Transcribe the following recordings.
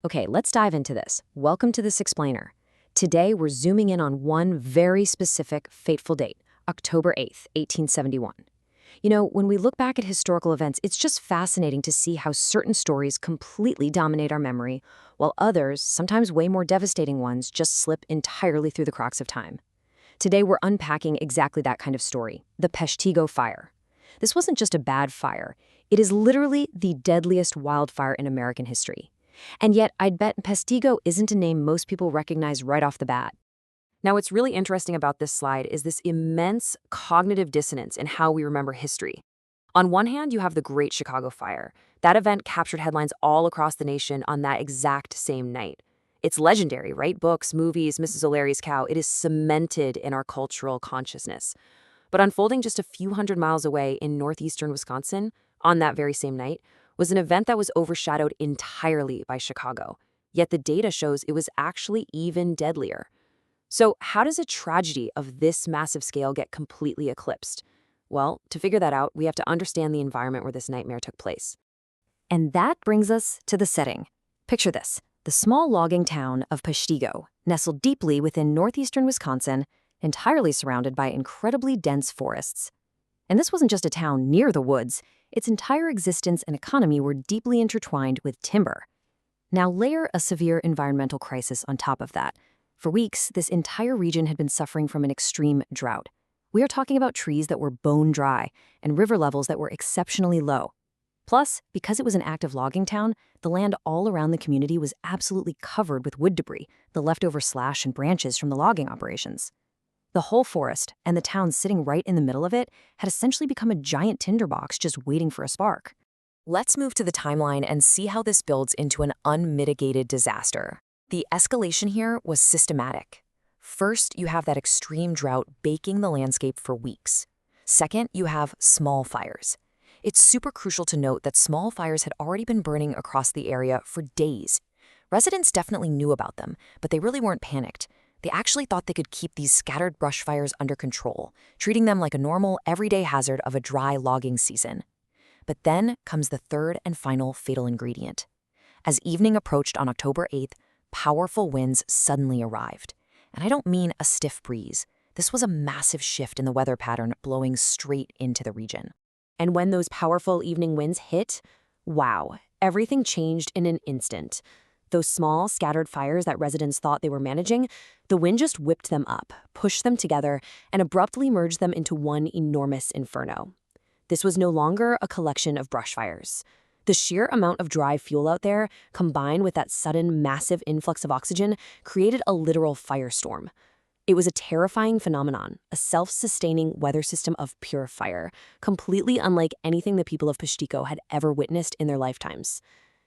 Okay, let's dive into this. Welcome to This Explainer. Today, we're zooming in on one very specific, fateful date, October 8th, 1871. When we look back at historical events, it's just fascinating to see how certain stories completely dominate our memory, while others, sometimes way more devastating ones, just slip entirely through the cracks of time. Today, we're unpacking exactly that kind of story, the Peshtigo Fire. This wasn't just a bad fire. It is literally the deadliest wildfire in American history. And yet, I'd bet Peshtigo isn't a name most people recognize right off the bat. Now, what's really interesting about this slide is this immense cognitive dissonance in how we remember history. On one hand, you have the Great Chicago Fire. That event captured headlines all across the nation on that exact same night. It's legendary, right? Books, movies, Mrs. O'Leary's cow. It is cemented in our cultural consciousness. But unfolding just a few hundred miles away in northeastern Wisconsin, on that very same night, was an event that was overshadowed entirely by Chicago. Yet the data shows it was actually even deadlier. So how does a tragedy of this massive scale get completely eclipsed? Well, to figure that out, we have to understand the environment where this nightmare took place. And that brings us to the setting. Picture this, the small logging town of Peshtigo, nestled deeply within northeastern Wisconsin, entirely surrounded by incredibly dense forests. And this wasn't just a town near the woods. Its entire existence and economy were deeply intertwined with timber. Now layer a severe environmental crisis on top of that. For weeks, this entire region had been suffering from an extreme drought. We are talking about trees that were bone dry and river levels that were exceptionally low. Plus, because it was an active logging town, the land all around the community was absolutely covered with wood debris, the leftover slash and branches from the logging operations. The whole forest, and the town sitting right in the middle of it, had essentially become a giant tinderbox just waiting for a spark. Let's move to the timeline and see how this builds into an unmitigated disaster. The escalation here was systematic. First, you have that extreme drought baking the landscape for weeks. Second, you have small fires. It's super crucial to note that small fires had already been burning across the area for days. Residents definitely knew about them, but they really weren't panicked. They actually thought they could keep these scattered brush fires under control, treating them like a normal, everyday hazard of a dry logging season. But then comes the third and final fatal ingredient. As evening approached on October 8th, powerful winds suddenly arrived. And I don't mean a stiff breeze. This was a massive shift in the weather pattern blowing straight into the region. And when those powerful evening winds hit, wow, everything changed in an instant. Those small, scattered fires that residents thought they were managing, the wind just whipped them up, pushed them together, and abruptly merged them into one enormous inferno. This was no longer a collection of brush fires. The sheer amount of dry fuel out there, combined with that sudden, massive influx of oxygen, created a literal firestorm. It was a terrifying phenomenon, a self-sustaining weather system of pure fire, completely unlike anything the people of Peshtigo had ever witnessed in their lifetimes.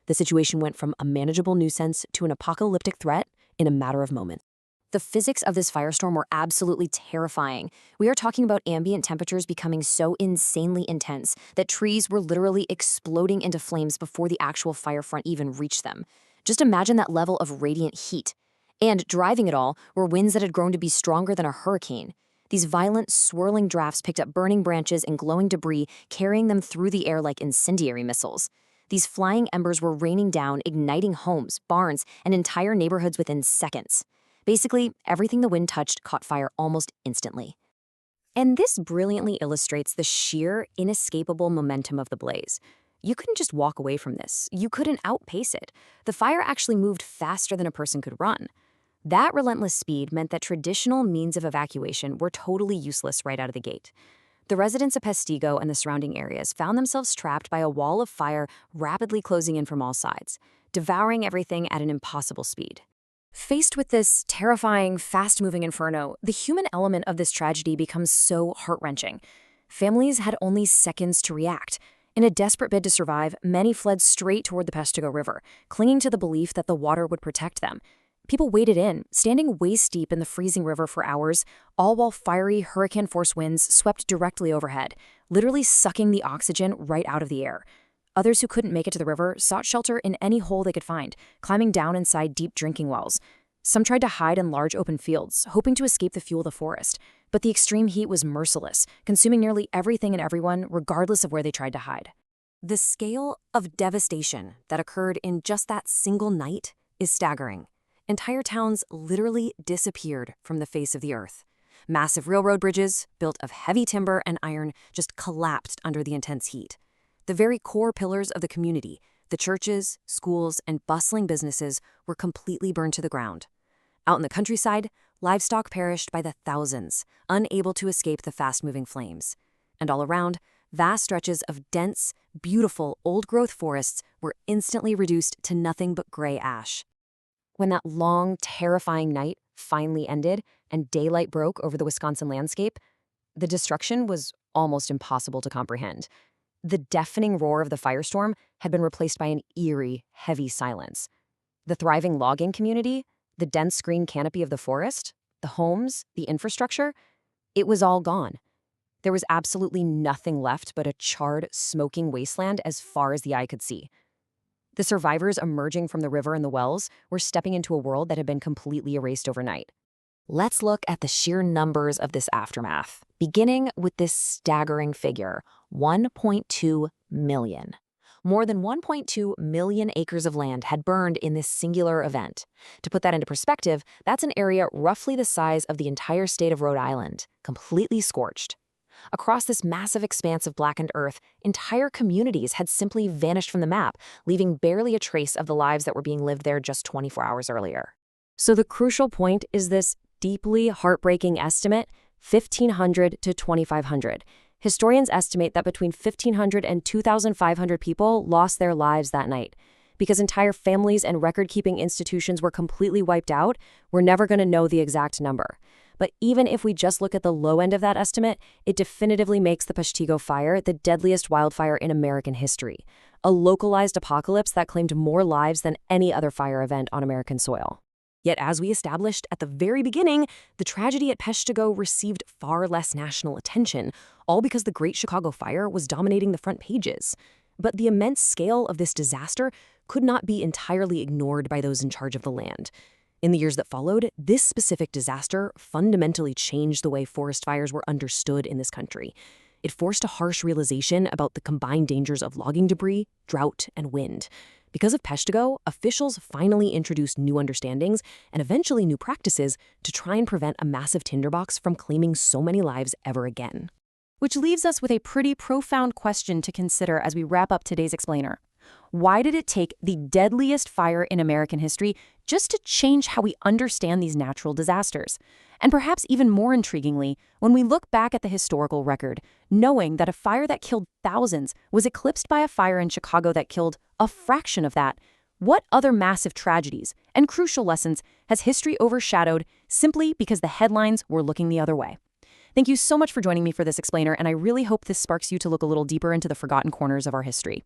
The situation went from a manageable nuisance to an apocalyptic threat in a matter of moments. The physics of this firestorm were absolutely terrifying. We are talking about ambient temperatures becoming so insanely intense that trees were literally exploding into flames before the actual fire front even reached them. Just imagine that level of radiant heat. And driving it all were winds that had grown to be stronger than a hurricane. These violent, swirling drafts picked up burning branches and glowing debris, carrying them through the air like incendiary missiles. These flying embers were raining down, igniting homes, barns, and entire neighborhoods within seconds. Basically, everything the wind touched caught fire almost instantly. And this brilliantly illustrates the sheer, inescapable momentum of the blaze. You couldn't just walk away from this. You couldn't outpace it. The fire actually moved faster than a person could run. That relentless speed meant that traditional means of evacuation were totally useless right out of the gate. The residents of Peshtigo and the surrounding areas found themselves trapped by a wall of fire rapidly closing in from all sides, devouring everything at an impossible speed. Faced with this terrifying, fast-moving inferno, the human element of this tragedy becomes so heart-wrenching. Families had only seconds to react. In a desperate bid to survive, many fled straight toward the Peshtigo River, clinging to the belief that the water would protect them. People waded in, standing waist-deep in the freezing river for hours, all while fiery, hurricane-force winds swept directly overhead, literally sucking the oxygen right out of the air. Others who couldn't make it to the river sought shelter in any hole they could find, climbing down inside deep drinking wells. Some tried to hide in large open fields, hoping to escape the fuel of the forest. But the extreme heat was merciless, consuming nearly everything and everyone, regardless of where they tried to hide. The scale of devastation that occurred in just that single night is staggering. Entire towns literally disappeared from the face of the earth. Massive railroad bridges, built of heavy timber and iron, just collapsed under the intense heat. The very core pillars of the community, the churches, schools, and bustling businesses, were completely burned to the ground. Out in the countryside, livestock perished by the thousands, unable to escape the fast-moving flames. And all around, vast stretches of dense, beautiful, old-growth forests were instantly reduced to nothing but gray ash. When that long, terrifying night finally ended and daylight broke over the Wisconsin landscape, the destruction was almost impossible to comprehend. The deafening roar of the firestorm had been replaced by an eerie, heavy silence. The thriving logging community, the dense green canopy of the forest, the homes, the infrastructure, it was all gone. There was absolutely nothing left but a charred, smoking wasteland as far as the eye could see. The survivors emerging from the river and the wells were stepping into a world that had been completely erased overnight. Let's look at the sheer numbers of this aftermath, beginning with this staggering figure, 1.2 million. More than 1.2 million acres of land had burned in this singular event. To put that into perspective, that's an area roughly the size of the entire state of Rhode Island, completely scorched. Across this massive expanse of blackened earth, entire communities had simply vanished from the map, leaving barely a trace of the lives that were being lived there just 24 hours earlier. So the crucial point is this deeply heartbreaking estimate, 1,500 to 2,500. Historians estimate that between 1,500 and 2,500 people lost their lives that night. Because entire families and record-keeping institutions were completely wiped out, we're never going to know the exact number. But even if we just look at the low end of that estimate, it definitively makes the Peshtigo Fire the deadliest wildfire in American history, a localized apocalypse that claimed more lives than any other fire event on American soil. Yet as we established at the very beginning, the tragedy at Peshtigo received far less national attention, all because the Great Chicago Fire was dominating the front pages. But the immense scale of this disaster could not be entirely ignored by those in charge of the land. In the years that followed, this specific disaster fundamentally changed the way forest fires were understood in this country. It forced a harsh realization about the combined dangers of logging debris, drought, and wind. Because of Peshtigo, officials finally introduced new understandings and eventually new practices to try and prevent a massive tinderbox from claiming so many lives ever again. Which leaves us with a pretty profound question to consider as we wrap up today's explainer. Why did it take the deadliest fire in American history just to change how we understand these natural disasters? And perhaps even more intriguingly, when we look back at the historical record, knowing that a fire that killed thousands was eclipsed by a fire in Chicago that killed a fraction of that, what other massive tragedies and crucial lessons has history overshadowed simply because the headlines were looking the other way? Thank you so much for joining me for this explainer, and I really hope this sparks you to look a little deeper into the forgotten corners of our history.